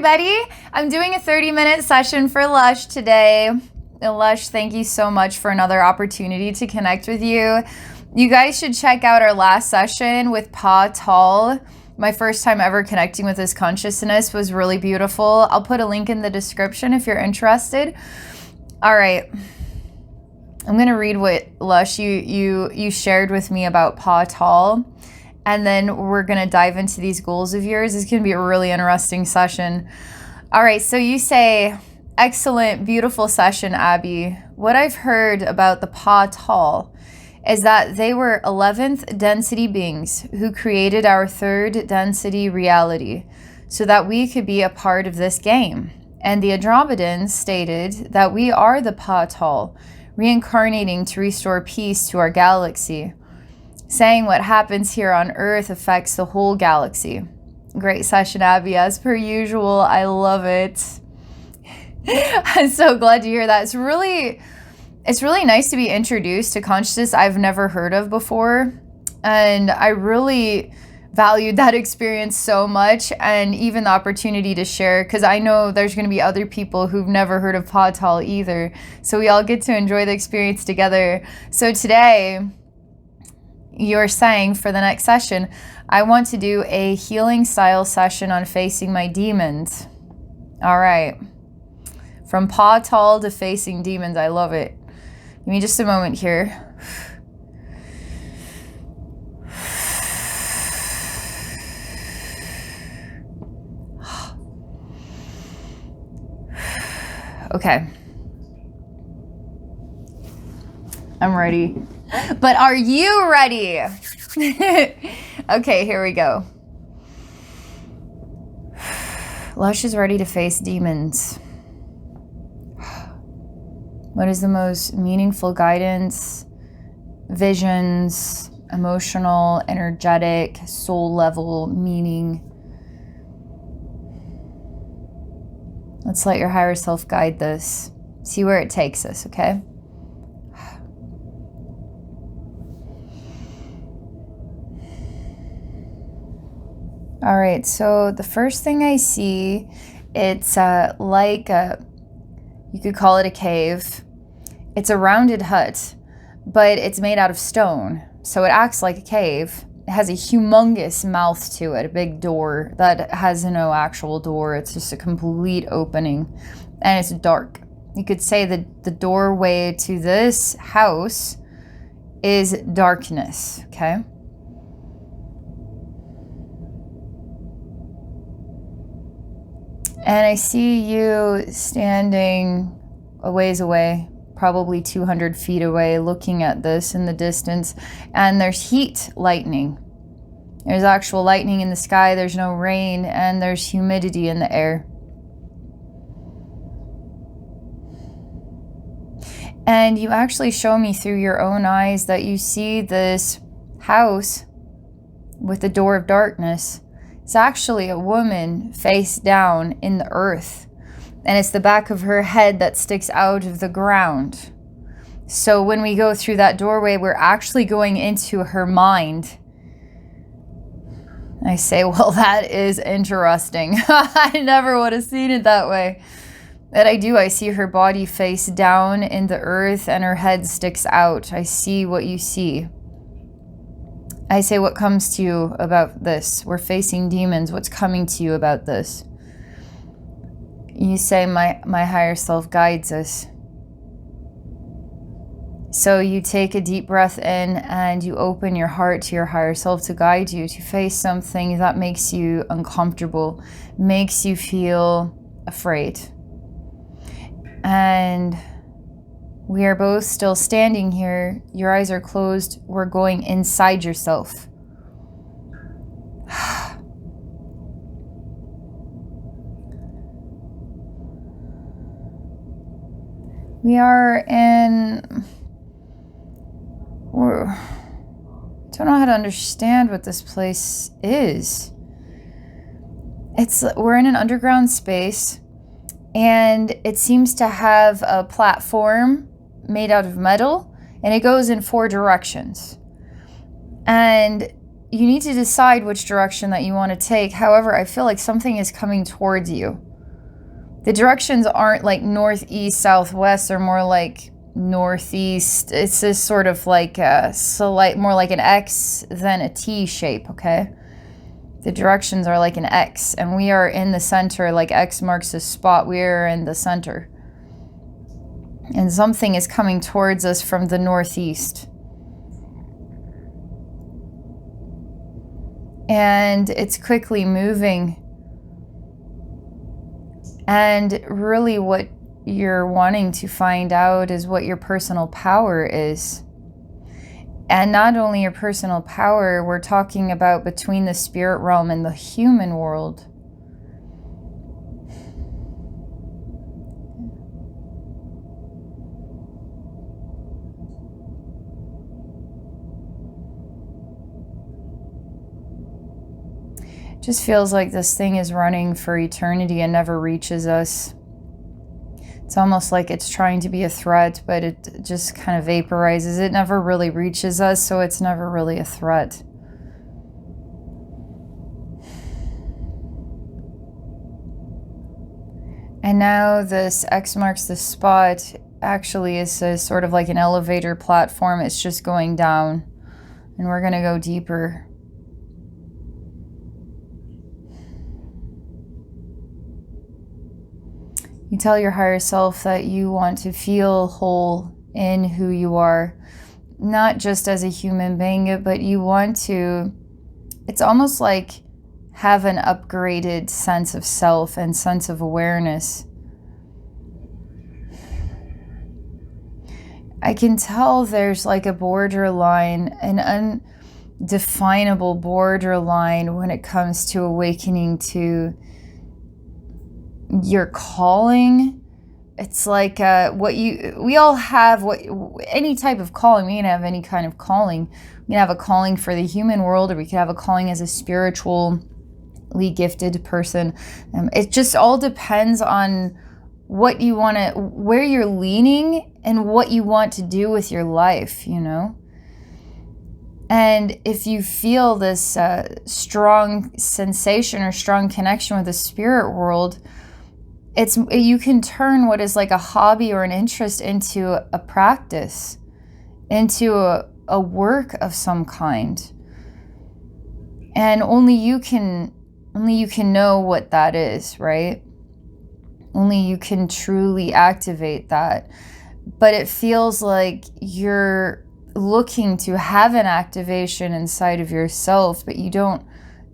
everybody. I'm doing a 30-minute session for Lush today. And Lush, thank you so much for another opportunity to connect with you. You guys should check out our last session with Paa Taal. My first time ever connecting with this consciousness was really beautiful. I'll put a link in the description if you're interested. All right. I'm going to read what Lush you shared with me about Paa Taal. And then we're going to dive into these goals of yours. It's going to be a really interesting session. All right, so you say, excellent, beautiful session, Abbey. What I've heard about the Paa Taal is that they were 11th density beings who created our 3rd density reality so that we could be a part of this game. And the Andromedans stated that we are the Paa Taal, reincarnating to restore peace to our galaxy, saying what happens here on Earth affects the whole galaxy. Great session, Abbey, as per usual. I love it. I'm so glad to hear that. It's really nice to be introduced to consciousness I've never heard of before. And I really valued that experience so much, and even the opportunity to share, because I know there's going to be other people who've never heard of Paa Taal either. So we all get to enjoy the experience together. So today, you're saying for the next session, I want to do a healing style session on facing my demons. All right. From Paa Taal to facing demons. I love it. Give me just a moment here. Okay. I'm ready. But are you ready? Okay, here we go. Lush is ready to face demons. What is the most meaningful guidance, visions, emotional, energetic, soul level meaning? Let's let your higher self guide this. See where it takes us, okay? All right, so the first thing I see, it's you could call it a cave. It's a rounded hut, but it's made out of stone, so it acts like a cave. It has a humongous mouth to it, a big door that has no actual door. It's just a complete opening, and it's dark. You could say that the doorway to this house is darkness, okay? And I see you standing a ways away, probably 200 feet away, looking at this in the distance. And there's heat lightning. There's actual lightning in the sky. There's no rain, and there's humidity in the air. And you actually show me through your own eyes that you see this house with the door of darkness. It's actually a woman face down in the earth, and it's the back of her head that sticks out of the ground. So when we go through that doorway, we're actually going into her mind. I say, well, that is interesting. I never would have seen it that way. But I do. I see her body face down in the earth and her head sticks out. I see what you see. I say, what comes to you about this? We're facing demons. What's coming to you about this? You say, my higher self guides us. So you take a deep breath in and you open your heart to your higher self to guide you to face something that makes you uncomfortable, makes you feel afraid. And we are both still standing here. Your eyes are closed. We're going inside yourself. We are in... I don't know how to understand what this place is. We're in an underground space, and it seems to have a platform made out of metal, and it goes in 4 directions. And you need to decide which direction that you want to take. However, I feel like something is coming towards you. The directions aren't like northeast, southwest, they're more like northeast. It's this sort of like a slight, more like an X than a T shape, okay? The directions are like an X, and we are in the center, like X marks the spot. We are in the center. And something is coming towards us from the northeast. And it's quickly moving. And really what you're wanting to find out is what your personal power is. And not only your personal power, we're talking about between the spirit realm and the human world. Just feels like this thing is running for eternity and never reaches us. It's almost like it's trying to be a threat, but it just kind of vaporizes. It never really reaches us, so it's never really a threat. And now this X marks the spot actually is a sort of like an elevator platform. It's just going down, and we're going to go deeper. You tell your higher self that you want to feel whole in who you are, not just as a human being, but you want to, it's almost like have an upgraded sense of self and sense of awareness. I can tell there's like a borderline, an undefinable borderline when it comes to awakening to your calling. It's like we all have any type of calling. We can have any kind of calling. We can have a calling for the human world, or we could have a calling as a spiritually gifted person. It just all depends on what you want to, where you're leaning and what you want to do with your life, you know? And if you feel this strong sensation or strong connection with the spirit world, you can turn what is like a hobby or an interest into a practice, into a work of some kind. And only you can know what that is, right? Only you can truly activate that. But it feels like you're looking to have an activation inside of yourself, but you don't.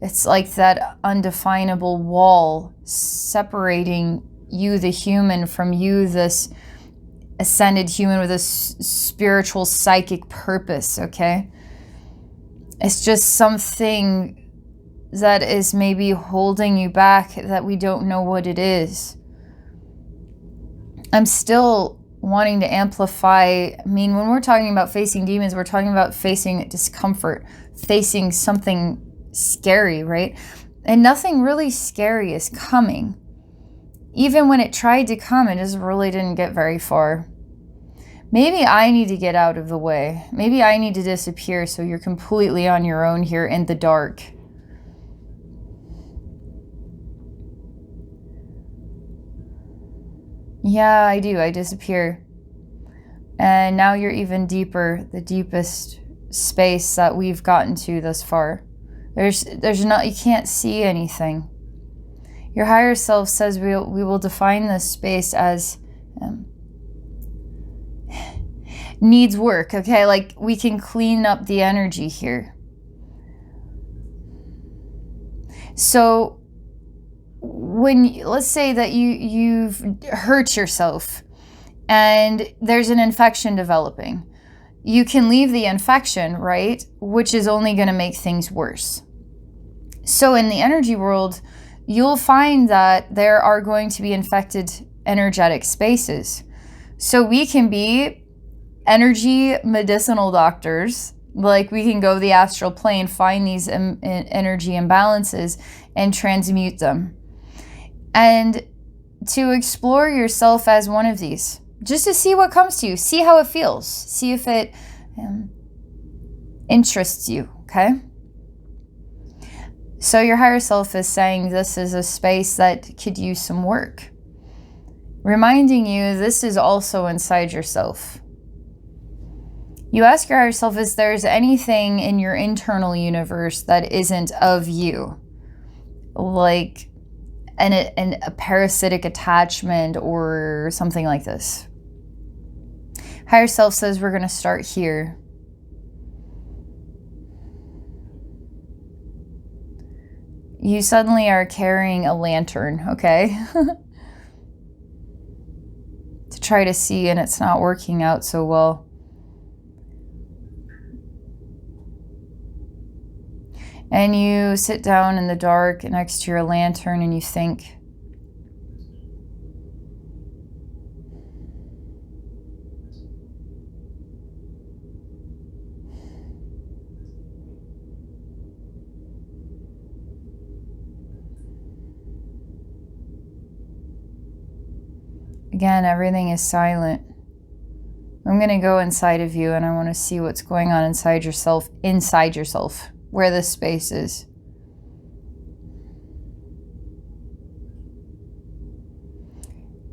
It's like that undefinable wall separating you, the human, from you, this ascended human with a spiritual psychic purpose, okay? It's just something that is maybe holding you back, that we don't know what it is. I'm still wanting to amplify. I mean, when we're talking about facing demons, we're talking about facing discomfort, facing something scary, right? And nothing really scary is coming. Even when it tried to come, it just really didn't get very far. Maybe I need to get out of the way. Maybe I need to disappear so you're completely on your own here in the dark. Yeah, I do. I disappear. And now you're even deeper, the deepest space that we've gotten to thus far. There's not, you can't see anything. Your higher self says we will define this space as needs work, okay? Like we can clean up the energy here. So when, let's say that you've hurt yourself and there's an infection developing, you can leave the infection, right? Which is only going to make things worse. So in the energy world, you'll find that there are going to be infected energetic spaces. So we can be energy medicinal doctors. Like we can go the astral plane, find these energy imbalances and transmute them. And to explore yourself as one of these, just to see what comes to you, see how it feels, see if it interests you, okay? So your higher self is saying this is a space that could use some work. reminding you this is also inside yourself. You ask your higher self if there's anything in your internal universe that isn't of you, like a parasitic attachment or something like this. Higher self says we're going to start here. You suddenly are carrying a lantern, okay? To try to see, and it's not working out so well. And you sit down in the dark next to your lantern and you think. Again, everything is silent. I'm going to go inside of you and I want to see what's going on inside yourself, where this space is.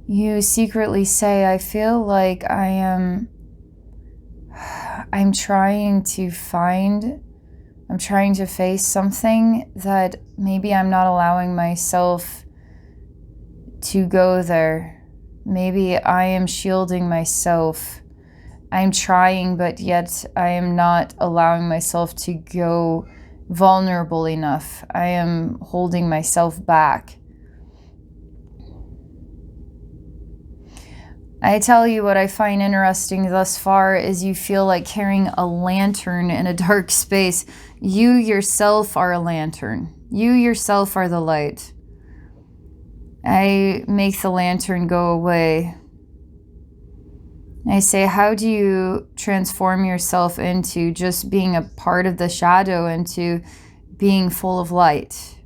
You secretly say, I feel like I'm trying to face something that maybe I'm not allowing myself to go there. Maybe I am shielding myself. I'm trying, but yet I am not allowing myself to go vulnerable enough. I am holding myself back. I tell you what I find interesting thus far is you feel like carrying a lantern in a dark space. You yourself are a lantern. You yourself are the light. I make the lantern go away. I say, how do you transform yourself into just being a part of the shadow, into being full of light?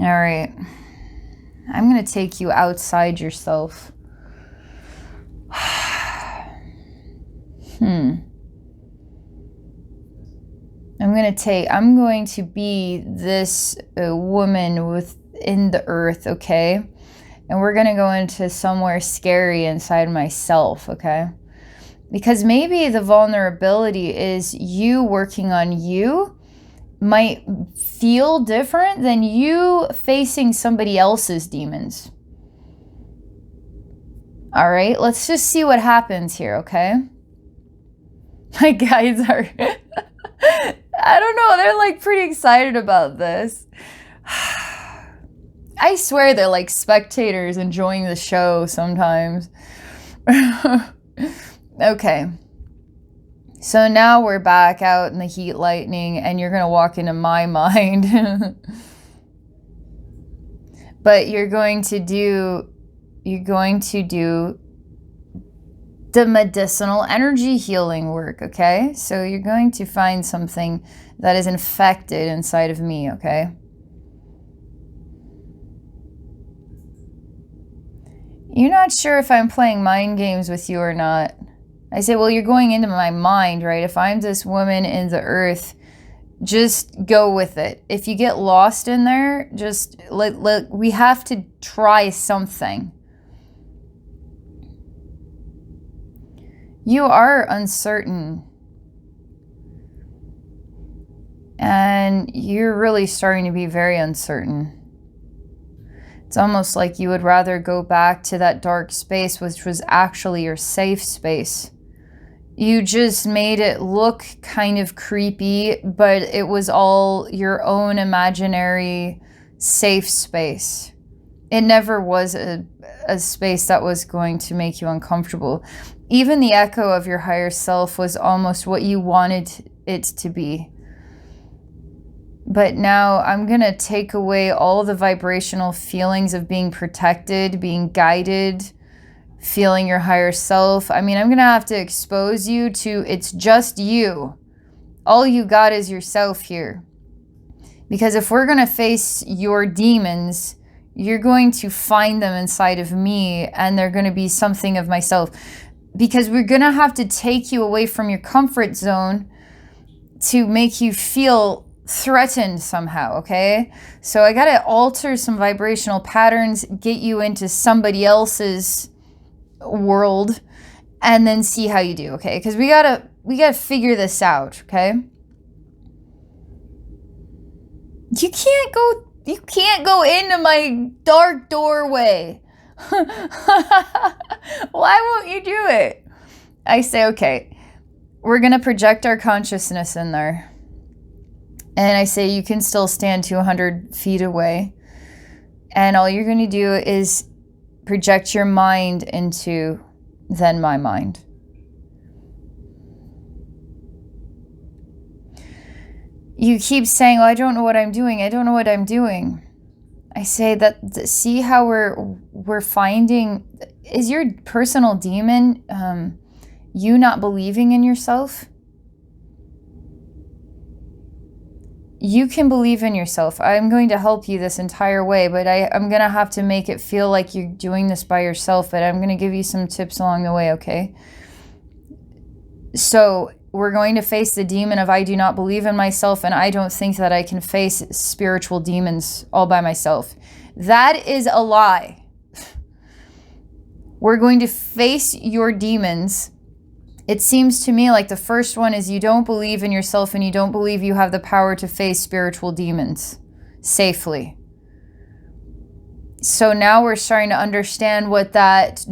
All right. I'm going to take you outside yourself. I'm going to be this woman within the earth, okay? And we're going to go into somewhere scary inside myself, okay? Because maybe the vulnerability is you working on you might feel different than you facing somebody else's demons. All right, let's just see what happens here, okay? My guides are... I don't know, they're like pretty excited about this. I swear they're like spectators enjoying the show sometimes. Okay. So now we're back out in the heat lightning and you're going to walk into my mind. But you're going to do the medicinal energy healing work, okay? So you're going to find something that is infected inside of me, okay? You're not sure if I'm playing mind games with you or not. I say, well, you're going into my mind, right? If I'm this woman in the earth, just go with it. If you get lost in there, just we have to try something. You are uncertain. And you're really starting to be very uncertain. It's almost like you would rather go back to that dark space, which was actually your safe space. You just made it look kind of creepy, but it was all your own imaginary safe space. It never was a space that was going to make you uncomfortable. Even the echo of your higher self was almost what you wanted it to be. But now I'm going to take away all the vibrational feelings of being protected, being guided, feeling your higher self. I mean, I'm going to have to expose you to it's just you. All you got is yourself here. Because if we're going to face your demons, you're going to find them inside of me and they're going to be something of myself. because we're going to have to take you away from your comfort zone to make you feel threatened somehow, okay? So I got to alter some vibrational patterns, get you into somebody else's world, and then see how you do, okay? Because we gotta figure this out, okay? You can't go into my dark doorway. Why won't you do it? I say, okay, we're gonna project our consciousness in there. And I say, you can still stand 200 feet away. And all you're gonna do is project your mind into then my mind. You keep saying, oh, I don't know what I'm doing. I don't know what I'm doing. I say that, see how we're finding, is your personal demon you not believing in yourself? You can believe in yourself. I'm going to help you this entire way, but I'm going to have to make it feel like you're doing this by yourself, but I'm going to give you some tips along the way, okay? So we're going to face the demon of I do not believe in myself, and I don't think that I can face spiritual demons all by myself. That is a lie. We're going to face your demons. It seems to me like the first one is you don't believe in yourself and you don't believe you have the power to face spiritual demons safely. So now we're starting to understand what that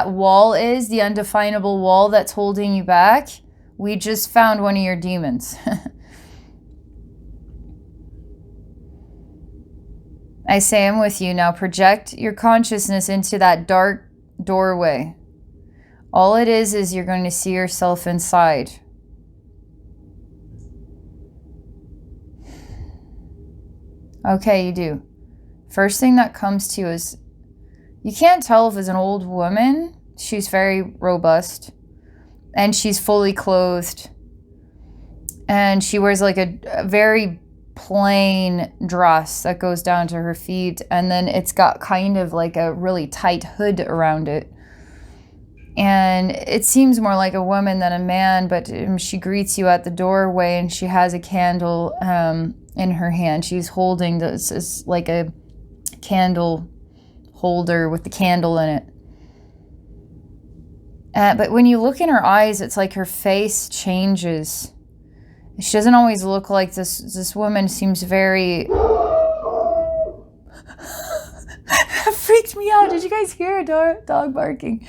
wall is, the undefinable wall that's holding you back. We just found one of your demons. I say I'm with you. Now project your consciousness into that dark doorway. All it is you're going to see yourself inside. Okay, you do. First thing that comes to you is, you can't tell if it's an old woman. She's very robust. And she's fully clothed. And she wears like a very plain dress that goes down to her feet. And then it's got kind of like a really tight hood around it. And it seems more like a woman than a man, but she greets you at the doorway and she has a candle in her hand. She's holding this like a candle holder with the candle in it. But when you look in her eyes, it's like her face changes. She doesn't always look like this. This woman seems very... That freaked me out. Did you guys hear a dog barking?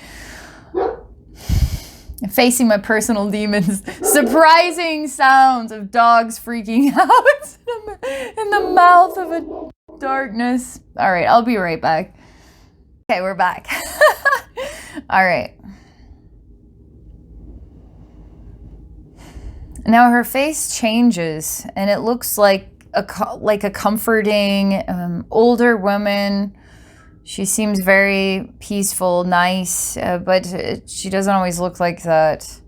Facing my personal demons. Surprising sounds of dogs freaking out in the mouth of a darkness. All right, I'll be right back. Okay, we're back. All right. Now her face changes, and it looks like a comforting older woman. She seems very peaceful, nice, but she doesn't always look like that.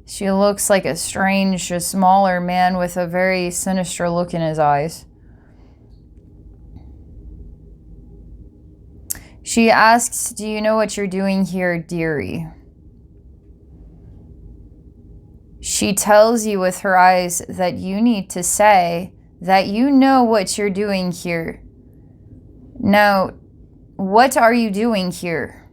She looks like a strange, a smaller man with a very sinister look in his eyes. She asks, do you know what you're doing here, dearie? She tells you with her eyes that you need to say that you know what you're doing here. Now, what are you doing here?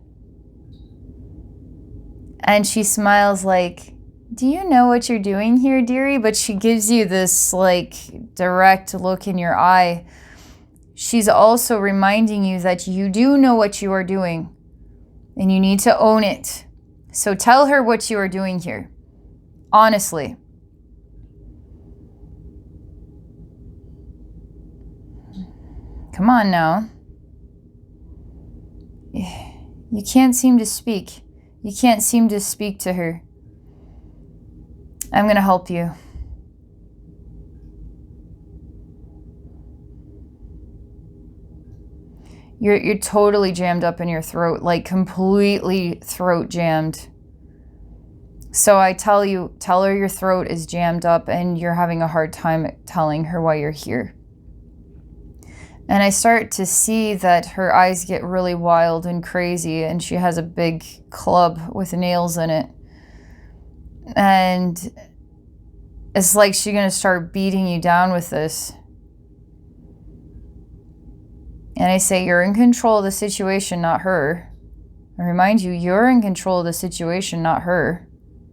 And she smiles like, do you know what you're doing here, dearie? But she gives you this like direct look in your eye. She's also reminding you that you do know what you are doing and you need to own it. So tell her what you are doing here. Honestly. Come on now. You can't seem to speak. You can't seem to speak to her. I'm going to help you. You're totally jammed up in your throat, like completely throat jammed. So I tell her your throat is jammed up and you're having a hard time telling her why you're here. And I start to see that her eyes get really wild and crazy, and she has a big club with nails in it. And it's like she's going to start beating you down with this. And I say, you're in control of the situation, not her. I remind you, you're in control of the situation, not her.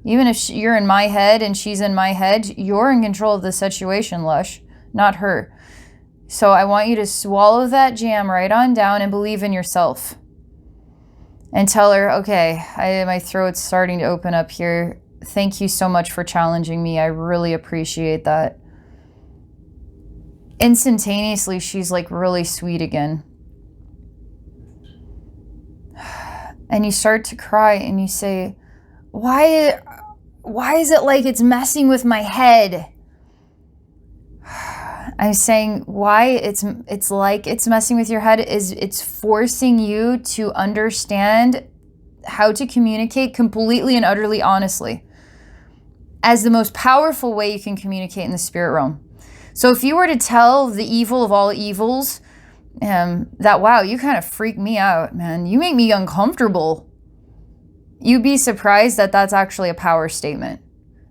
Even if you're in my head and she's in my head, you're in control of the situation, Lush, not her. So I want you to swallow that jam right on down and believe in yourself. And tell her, okay, my throat's starting to open up here. Thank you so much for challenging me. I really appreciate that. Instantaneously, she's like really sweet again. And you start to cry and you say, why is it like it's messing with my head? I'm saying why it's like it's messing with your head is it's forcing you to understand how to communicate completely and utterly honestly as the most powerful way you can communicate in the spirit realm. So if you were to tell the evil of all evils that, wow, you kind of freak me out, man. You make me uncomfortable. You'd be surprised that that's actually a power statement.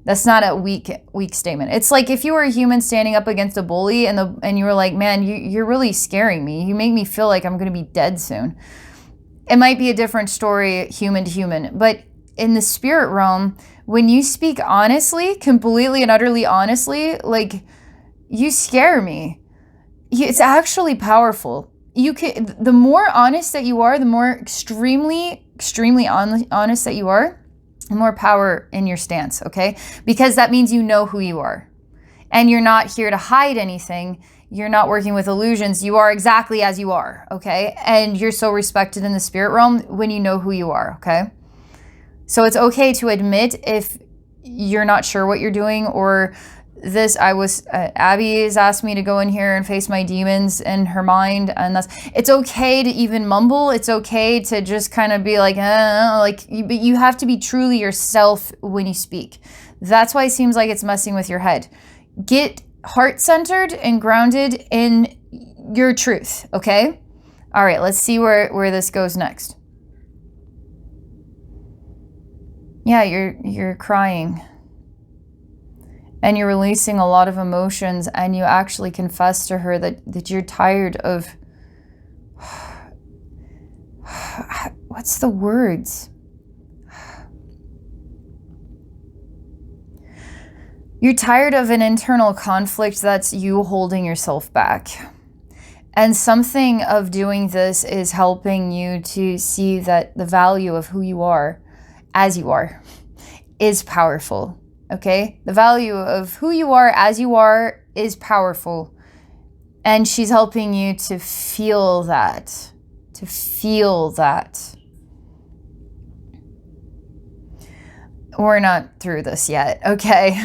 That's not a weak statement. It's like if you were a human standing up against a bully and you were like, man, you're really scaring me. You make me feel like I'm going to be dead soon. It might be a different story, human to human. But in the spirit realm, when you speak honestly, completely and utterly honestly, like, you scare me. It's actually powerful. The more honest that you are, the more extremely honest that you are, the more power in your stance, okay? Because that means you know who you are. And you're not here to hide anything. You're not working with illusions. You are exactly as you are, okay? And you're so respected in the spirit realm when you know who you are, okay? So it's okay to admit if you're not sure what you're doing, or this, Abbey has asked me to go in here and face my demons in her mind, and it's okay to even mumble. It's okay to just kind of be like, but you have to be truly yourself when you speak. That's why it seems like it's messing with your head. Get heart-centered and grounded in your truth, okay? All right, let's see where this goes next. Yeah, you're crying. And you're releasing a lot of emotions, and you actually confess to her that you're tired of, what's the words? You're tired of an internal conflict that's you holding yourself back. And something of doing this is helping you to see that the value of who you are, as you are, is powerful. Okay? The value of who you are as you are is powerful. And she's helping you to feel that. To feel that. We're not through this yet. Okay?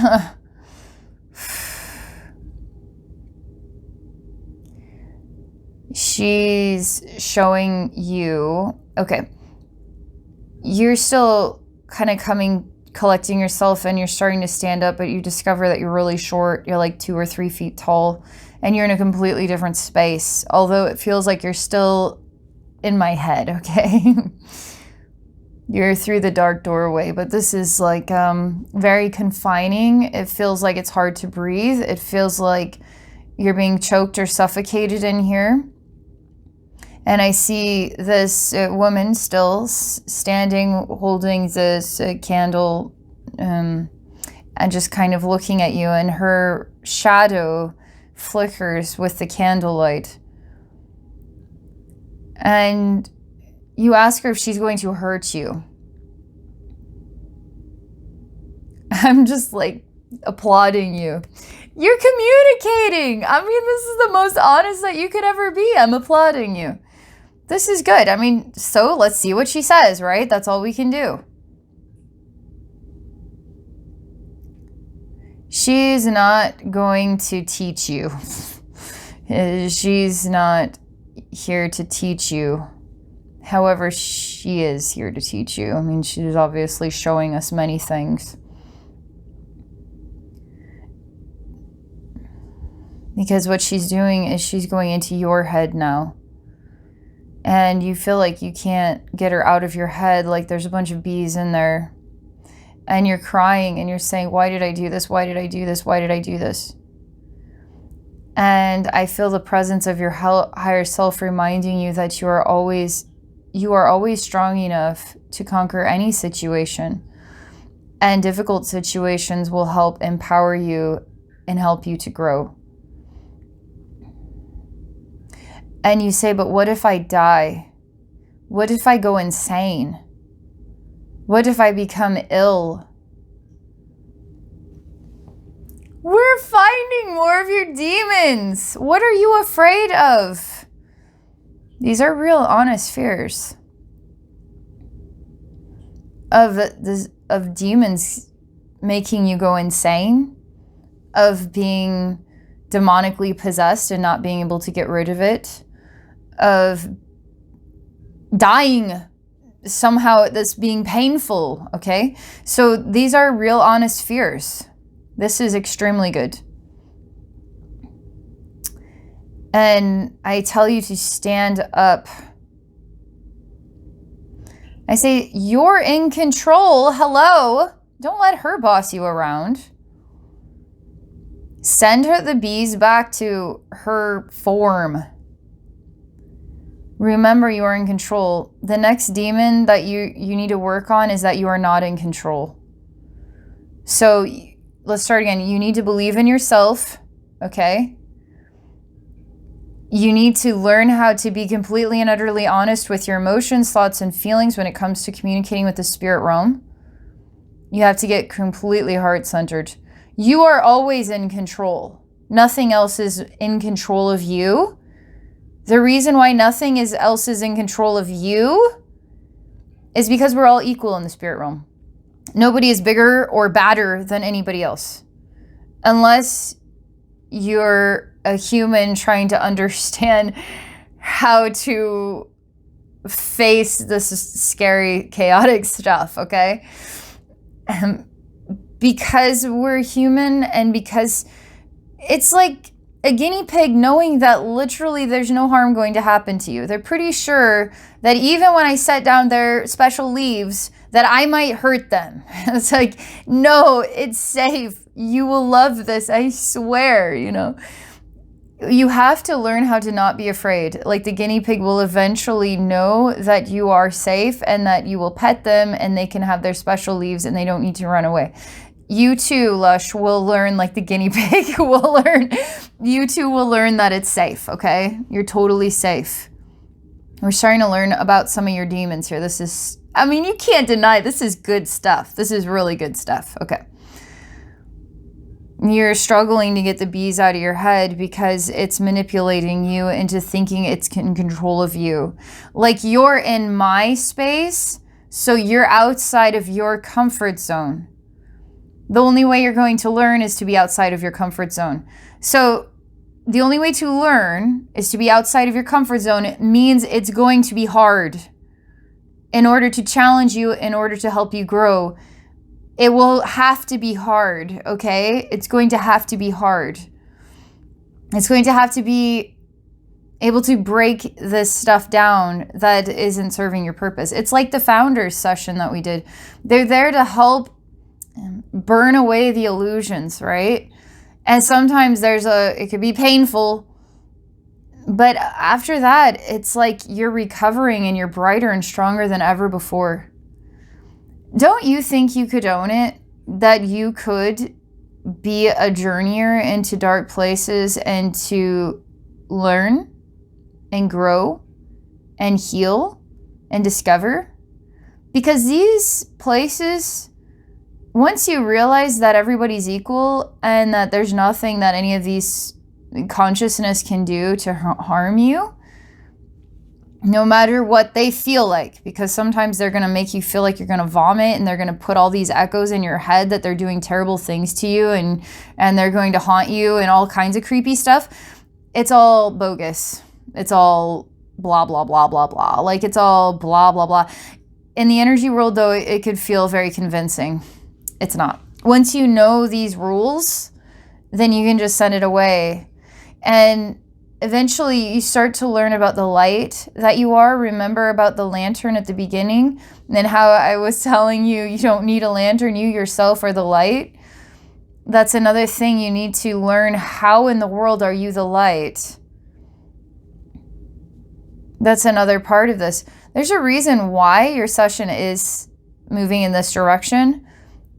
She's showing you... Okay. You're still kind of collecting yourself, and you're starting to stand up, but you discover that you're really short. You're like 2 or 3 feet tall, and you're in a completely different space, although it feels like you're still in my head, okay? You're through the dark doorway, but this is like very confining. It feels like it's hard to breathe. It feels like you're being choked or suffocated in here. And I see this woman still standing, holding this candle, and just kind of looking at you, and her shadow flickers with the candlelight. And you ask her if she's going to hurt you. I'm just like applauding you. You're communicating. I mean, this is the most honest that you could ever be. I'm applauding you. This is good. I mean, so let's see what she says, right? That's all we can do. She's not going to teach you. She's not here to teach you. However, she is here to teach you. I mean, she's obviously showing us many things. Because what she's doing is she's going into your head now. And you feel like you can't get her out of your head, like there's a bunch of bees in there. And you're crying and you're saying, why did I do this? Why did I do this? Why did I do this? And I feel the presence of your higher self reminding you that you are always strong enough to conquer any situation. And difficult situations will help empower you and help you to grow. And you say, but what if I die? What if I go insane? What if I become ill? We're finding more of your demons. What are you afraid of? These are real, honest fears. Of demons making you go insane. Of being demonically possessed and not being able to get rid of it. Of dying somehow, this being painful, okay? So these are real, honest fears. This is extremely good. And I tell you to stand up. I say, you're in control. Hello. Don't let her boss you around. Send her the bees back to her form. Remember, you are in control. The next demon that you need to work on is that you are not in control. So let's start again. You need to believe in yourself, okay? You need to learn how to be completely and utterly honest with your emotions, thoughts, and feelings when it comes to communicating with the spirit realm. You have to get completely heart-centered. You are always in control. Nothing else is in control of you. The reason why nothing else is in control of you is because we're all equal in the spirit realm. Nobody is bigger or badder than anybody else. Unless you're a human trying to understand how to face this scary, chaotic stuff, okay? Because we're human and because it's like a guinea pig knowing that literally there's no harm going to happen to you. They're pretty sure that even when I set down their special leaves, that I might hurt them. It's like, no, it's safe. You will love this, I swear, you know. You have to learn how to not be afraid. Like the guinea pig will eventually know that you are safe and that you will pet them and they can have their special leaves and they don't need to run away. You too, Lush, will learn, like the guinea pig will learn. You too will learn that it's safe, okay? You're totally safe. We're starting to learn about some of your demons here. This is, I mean, you can't deny this is good stuff. This is really good stuff. Okay. You're struggling to get the bees out of your head because it's manipulating you into thinking it's in control of you. Like you're in my space, so you're outside of your comfort zone. The only way you're going to learn is to be outside of your comfort zone. So the only way to learn is to be outside of your comfort zone. It means it's going to be hard. In order to challenge you, in order to help you grow, it will have to be hard, okay? It's going to have to be hard. It's going to have to be able to break this stuff down that isn't serving your purpose. It's like the founders session that we did. They're there to help burn away the illusions, right? And sometimes it could be painful, but after that, it's like you're recovering and you're brighter and stronger than ever before. Don't you think you could own it? That you could be a journeyer into dark places and to learn and grow and heal and discover? Because these places, once you realize that everybody's equal and that there's nothing that any of these consciousness can do to harm you, no matter what they feel like, because sometimes they're going to make you feel like you're going to vomit and they're going to put all these echoes in your head that they're doing terrible things to you and they're going to haunt you and all kinds of creepy stuff. It's all bogus. It's all blah, blah, blah, blah, blah. Like it's all blah, blah, blah. In the energy world, though, it could feel very convincing. It's not. Once you know these rules, then you can just send it away. And eventually you start to learn about the light that you are. Remember about the lantern at the beginning, and how I was telling you, you don't need a lantern, you yourself are the light. That's another thing. You need to learn, how in the world are you the light? That's another part of this. There's a reason why your session is moving in this direction.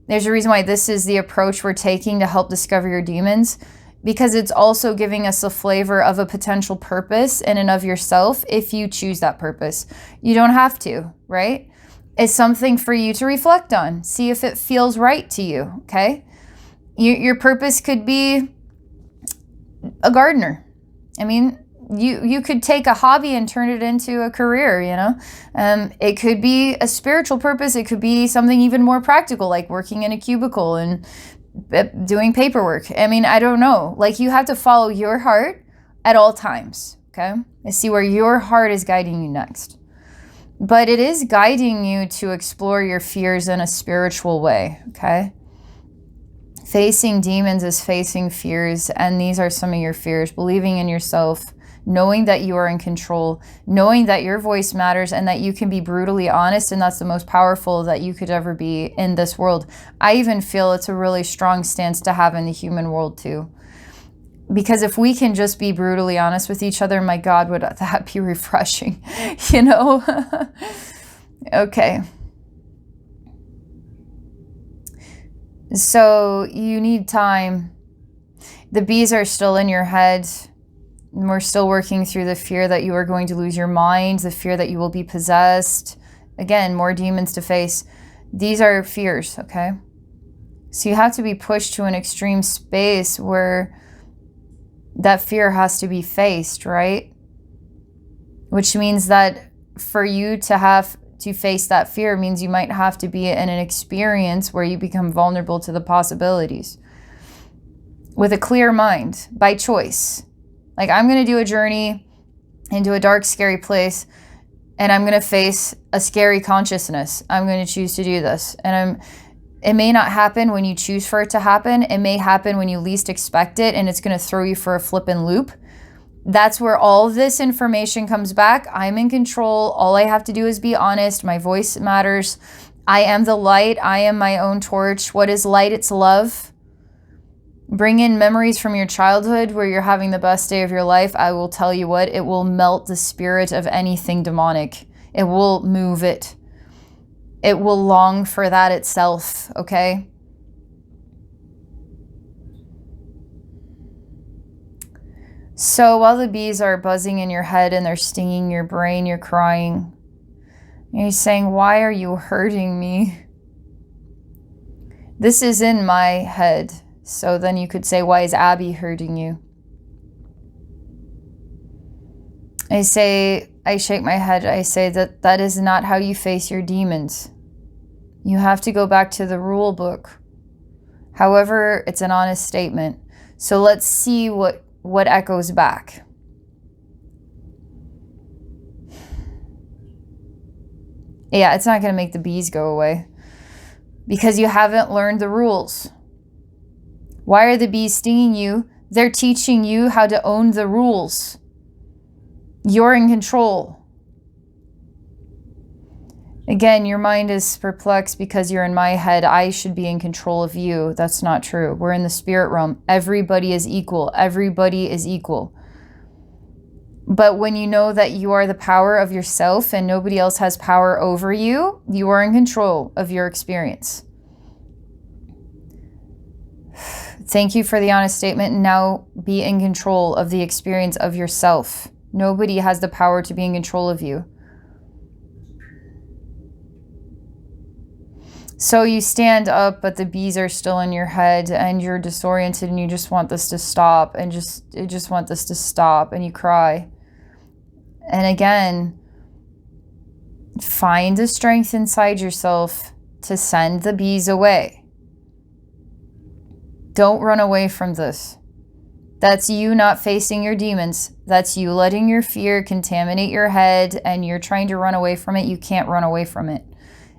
There's a reason why this is the approach we're taking to help discover your demons, because it's also giving us a flavor of a potential purpose in and of yourself if you choose that purpose. You don't have to, right? It's something for you to reflect on. See if it feels right to you, okay? Your purpose could be a gardener. I mean, you could take a hobby and turn it into a career, you know? It could be a spiritual purpose. It could be something even more practical, like working in a cubicle and doing paperwork. I mean, I don't know. Like, you have to follow your heart at all times, okay? And see where your heart is guiding you next. But it is guiding you to explore your fears in a spiritual way, okay? Facing demons is facing fears, and these are some of your fears. Believing in yourself, knowing that you are in control, knowing that your voice matters and that you can be brutally honest, and that's the most powerful that you could ever be in this world. I even feel it's a really strong stance to have in the human world too. Because if we can just be brutally honest with each other, my God, would that be refreshing, you know? Okay. So you need time. The bees are still in your head. We're still working through the fear that you are going to lose your mind, the fear that you will be possessed. Again, more demons to face. These are fears, okay? So you have to be pushed to an extreme space where that fear has to be faced, right? Which means that for you to have to face that fear means you might have to be in an experience where you become vulnerable to the possibilities with a clear mind, by choice. Like, I'm going to do a journey into a dark, scary place, and I'm going to face a scary consciousness. I'm going to choose to do this. And it may not happen when you choose for it to happen. It may happen when you least expect it, and it's going to throw you for a flippin' loop. That's where all this information comes back. I'm in control. All I have to do is be honest. My voice matters. I am the light. I am my own torch. What is light? It's love. Bring in memories from your childhood where you're having the best day of your life. I will tell you what, it will melt the spirit of anything demonic. It will move it. It will long for that itself, okay? So while the bees are buzzing in your head and they're stinging your brain, you're crying. And you're saying, why are you hurting me? This is in my head. So then you could say, why is Abbey hurting you? I shake my head. I say that is not how you face your demons. You have to go back to the rule book. However, it's an honest statement. So let's see what echoes back. Yeah, it's not going to make the bees go away because you haven't learned the rules. Why are the bees stinging you? They're teaching you how to own the rules. You're in control. Again, your mind is perplexed because you're in my head. I should be in control of you. That's not true. We're in the spirit realm. Everybody is equal. Everybody is equal. But when you know that you are the power of yourself and nobody else has power over you, you are in control of your experience. Thank you for the honest statement. Now be in control of the experience of yourself. Nobody has the power to be in control of you. So you stand up, but the bees are still in your head and you're disoriented and you just want this to stop and you just want this to stop and you cry. And again, find the strength inside yourself to send the bees away. Don't run away from this. That's you not facing your demons. That's you letting your fear contaminate your head and you're trying to run away from it. You can't run away from it.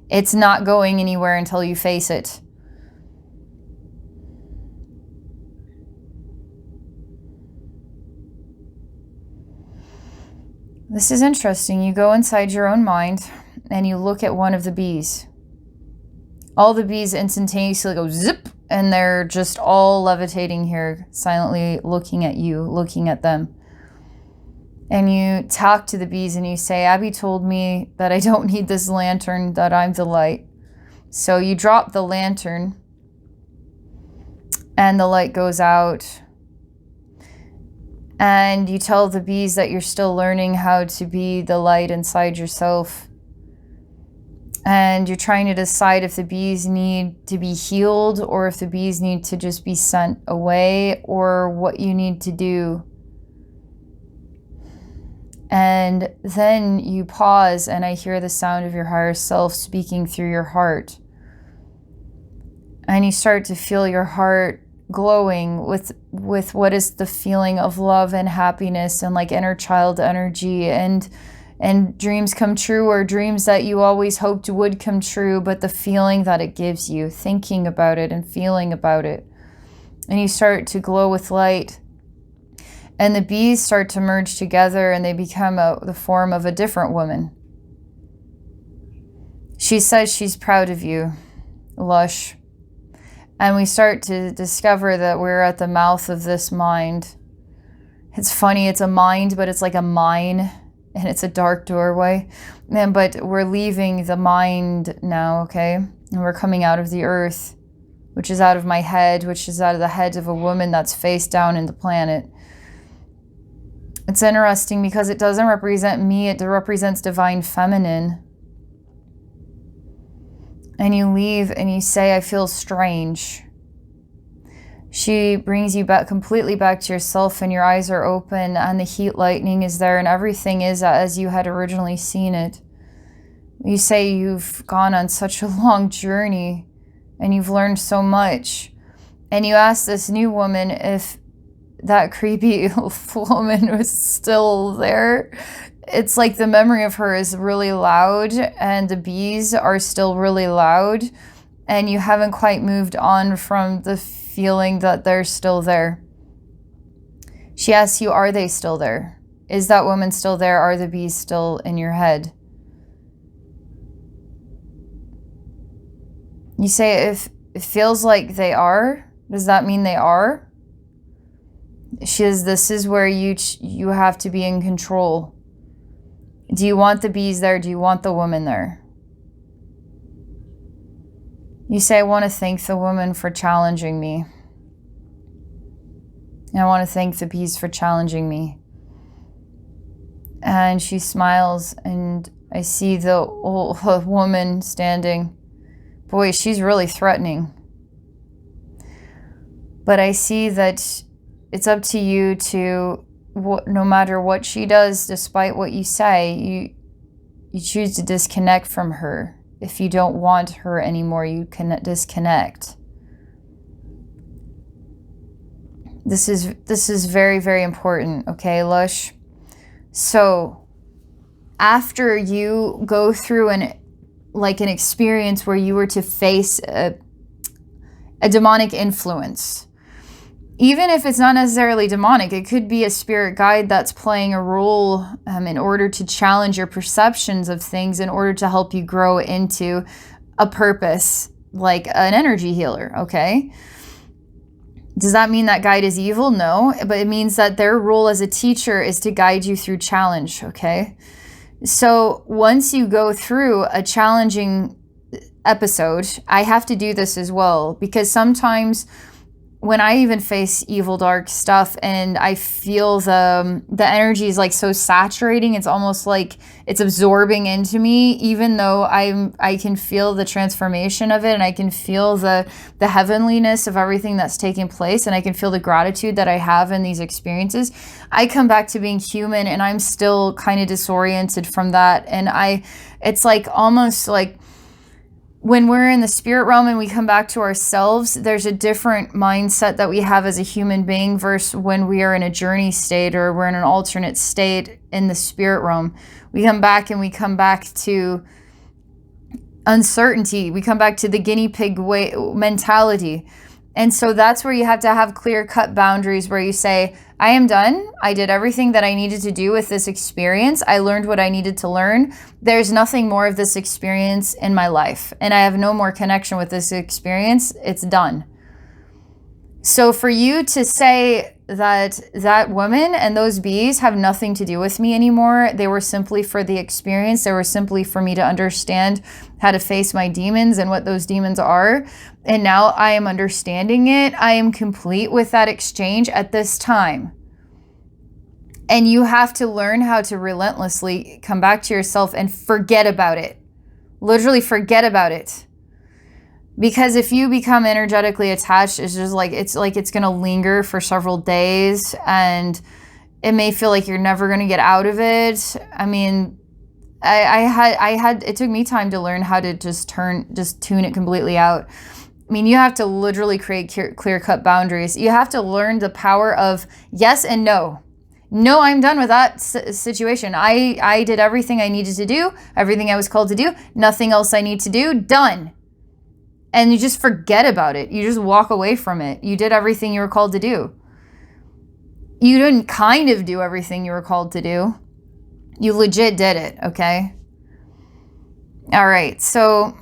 It's not going anywhere until you face it. This is interesting. You go inside your own mind and you look at one of the bees. All the bees instantaneously go zip, and they're just all levitating here, silently looking at you, looking at them. And you talk to the bees and you say, Abbey told me that I don't need this lantern, that I'm the light. So you drop the lantern and the light goes out. And you tell the bees that you're still learning how to be the light inside yourself. And you're trying to decide if the bees need to be healed or if the bees need to just be sent away, or what you need to do. And then you pause and I hear the sound of your higher self speaking through your heart. And you start to feel your heart glowing with what is the feeling of love and happiness and like inner child energy, and dreams come true, or dreams that you always hoped would come true, but the feeling that it gives you, thinking about it and feeling about it. And you start to glow with light. And the bees start to merge together and they become the form of a different woman. She says she's proud of you, Lush. And we start to discover that we're at the mouth of this mind. It's funny, it's a mind, but it's like a mine. And it's a dark doorway. But we're leaving the mind now, okay? And we're coming out of the earth, which is out of my head, which is out of the head of a woman that's face down in the planet. It's interesting because it doesn't represent me, it represents divine feminine. And you leave and you say, I feel strange. She brings you back completely back to yourself, and your eyes are open and the heat lightning is there and everything is as you had originally seen it. You say you've gone on such a long journey and you've learned so much. And you ask this new woman if that creepy woman was still there. It's like the memory of her is really loud and the bees are still really loud, and you haven't quite moved on from the feeling that they're still there. She asks you, are they still there? Is that woman still there? Are the bees still in your head? You say, if it feels like they are, does that mean they are? She says, this is where you have to be in control. Do you want the bees there? Do you want the woman there? You say, I want to thank the woman for challenging me. And I want to thank the bees for challenging me. And she smiles, and I see the old woman standing. Boy, she's really threatening. But I see that it's up to you to, no matter what she does, despite what you say, you choose to disconnect from her. If you don't want her anymore, you can disconnect. This is very, very important, okay, Lush? So after you go through an experience where you were to face a demonic influence, even if it's not necessarily demonic, it could be a spirit guide that's playing a role in order to challenge your perceptions of things, in order to help you grow into a purpose, like an energy healer, okay? Does that mean that guide is evil? No, but it means that their role as a teacher is to guide you through challenge, okay? So once you go through a challenging episode, I have to do this as well, because sometimes when I even face evil, dark stuff and I feel the energy is like so saturating, it's almost like it's absorbing into me, even though I can feel the transformation of it, and I can feel the heavenliness of everything that's taking place, and I can feel the gratitude that I have in these experiences. I come back to being human and I'm still kind of disoriented from that. And it's like almost like when we're in the spirit realm and we come back to ourselves, there's a different mindset that we have as a human being versus when we are in a journey state or we're in an alternate state in the spirit realm. We come back to uncertainty. We come back to the guinea pig mentality. And so that's where you have to have clear-cut boundaries where you say, I am done. I did everything that I needed to do with this experience. I learned what I needed to learn. There's nothing more of this experience in my life, and I have no more connection with this experience. It's done. So for you to say that that woman and those bees have nothing to do with me anymore, they were simply for the experience, they were simply for me to understand how to face my demons and what those demons are, and now I am understanding it. I am complete with that exchange at this time. And you have to learn how to relentlessly come back to yourself and forget about it. Literally forget about it. Because if you become energetically attached, it's just like it's going to linger for several days, and it may feel like you're never going to get out of it. I mean, it took me time to learn how to just tune it completely out. I mean, you have to literally create clear-cut boundaries. You have to learn the power of yes and no. No, I'm done with that situation. I did everything I needed to do, everything I was called to do, nothing else I need to do, done. And you just forget about it. You just walk away from it. You did everything you were called to do. You didn't kind of do everything you were called to do. You legit did it, okay? All right, so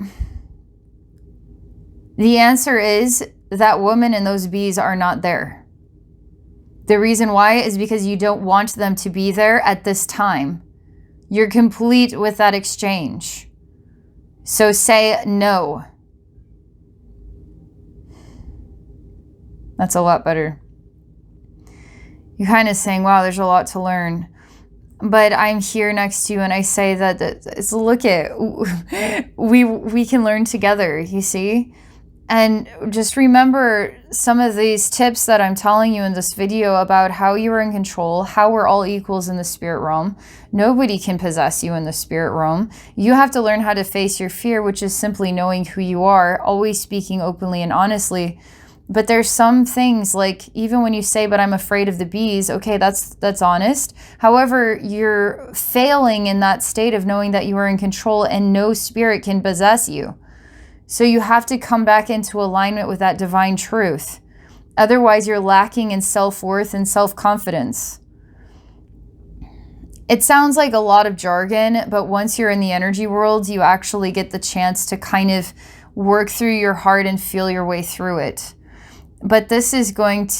the answer is that woman and those bees are not there. The reason why is because you don't want them to be there at this time. You're complete with that exchange. So say no. That's a lot better. You're kind of saying, wow, there's a lot to learn. But I'm here next to you and I say that look at, we can learn together, you see? And just remember some of these tips that I'm telling you in this video about how you are in control, how we're all equals in the spirit realm. Nobody can possess you in the spirit realm. You have to learn how to face your fear, which is simply knowing who you are, always speaking openly and honestly. But there's some things, like even when you say, but I'm afraid of the bees, okay, that's honest. However, you're failing in that state of knowing that you are in control and no spirit can possess you. So you have to come back into alignment with that divine truth. Otherwise, you're lacking in self-worth and self-confidence. It sounds like a lot of jargon, but once you're in the energy world, you actually get the chance to kind of work through your heart and feel your way through it. But this exchange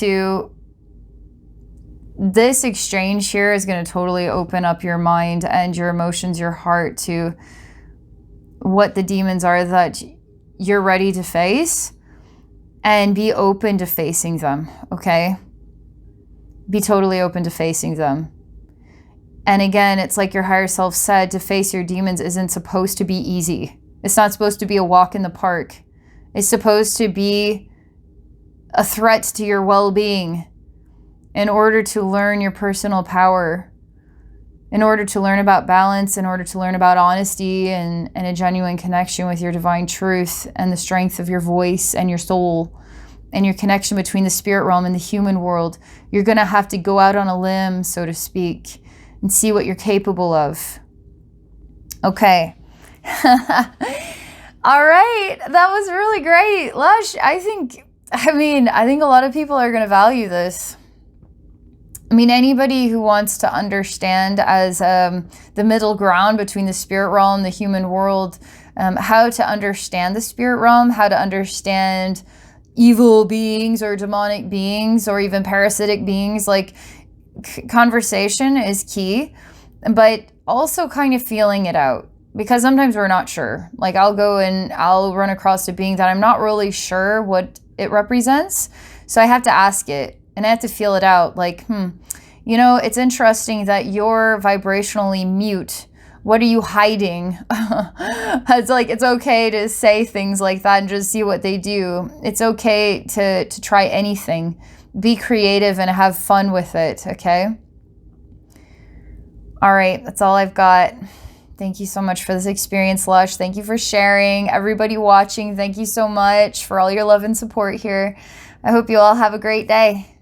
here is going to totally open up your mind and your emotions, your heart to what the demons are that you're ready to face, and be open to facing them, okay? Be totally open to facing them. And again, it's like your higher self said, to face your demons isn't supposed to be easy. It's not supposed to be a walk in the park. It's supposed to be a threat to your well-being in order to learn your personal power, in order to learn about balance, in order to learn about honesty and a genuine connection with your divine truth and the strength of your voice and your soul and your connection between the spirit realm and the human world. You're going to have to go out on a limb, so to speak, and see what you're capable of. Okay. All right. That was really great. Lush, I think a lot of people are going to value this. I mean, anybody who wants to understand as the middle ground between the spirit realm, the human world, how to understand the spirit realm, how to understand evil beings or demonic beings or even parasitic beings, like conversation is key, but also kind of feeling it out. Because sometimes we're not sure. Like I'll go and I'll run across a being that I'm not really sure what it represents. So I have to ask it and I have to feel it out. Like, you know, it's interesting that you're vibrationally mute. What are you hiding? It's like, it's okay to say things like that and just see what they do. It's okay to try anything. Be creative and have fun with it, okay? All right, that's all I've got. Thank you so much for this experience, Lush. Thank you for sharing. Everybody watching, thank you so much for all your love and support here. I hope you all have a great day.